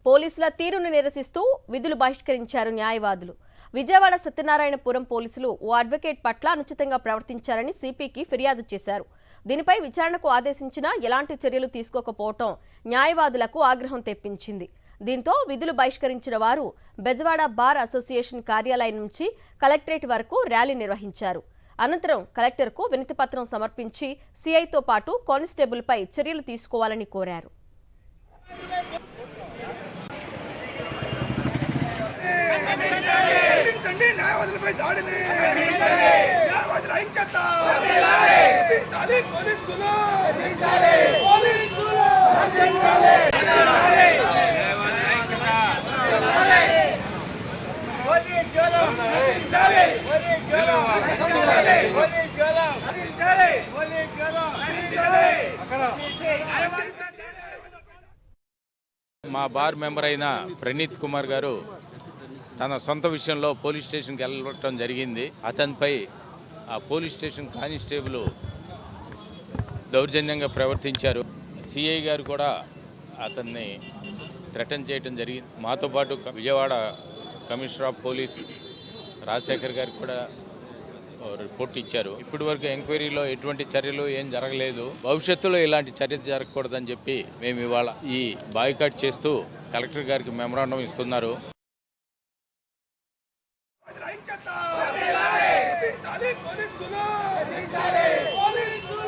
పోలీసుల తీరును నిరసిస్తూ విధులు బహిష్కరించారు న్యాయవాదులు. విజయవాడ సత్యనారాయణపురం పోలీసులు ఓ అడ్వకేట్ పట్ల అనుచితంగా ప్రవర్తించారని సిపికి ఫిర్యాదు చేశారు. దీనిపై విచారణకు ఆదేశించినా ఎలాంటి చర్యలు తీసుకోకపోవటం న్యాయవాదులకు ఆగ్రహం తెప్పించింది. దీంతో విధులు బహిష్కరించిన వారు బెజవాడ బార్ అసోసియేషన్ కార్యాలయం నుంచి కలెక్టరేట్ వరకు ర్యాలీ నిర్వహించారు. అనంతరం కలెక్టర్కు వినతిపత్రం సమర్పించి సిఐతో పాటు కానిస్టేబుల్పై చర్యలు తీసుకోవాలని కోరారు. మా బార్ మెంబర్ అయిన ప్రణీత్ కుమార్ గారు తన సొంత విషయంలో పోలీస్ స్టేషన్కి వెళ్ళటం జరిగింది. అతనిపై ఆ పోలీస్ స్టేషన్ కానిస్టేబుల్ దౌర్జన్యంగా ప్రవర్తించారు. సిఐ గారు కూడా అతన్ని థ్రెటన్ చేయడం జరిగింది. మాతో పాటు Vijayawada commissioner of police Rajasekhar గారికి కూడా రిపోర్ట్ ఇచ్చారు. ఇప్పటి వరకు ఎంక్వైరీలో ఎటువంటి చర్యలు ఏం జరగలేదు. భవిష్యత్తులో ఇలాంటి చర్య జరగకూడదని చెప్పి మేము ఇవాళ ఈ బాయ్కాట్ చేస్తూ కలెక్టర్ గారికి మెమరాండం ఇస్తున్నారు. పోలీసులు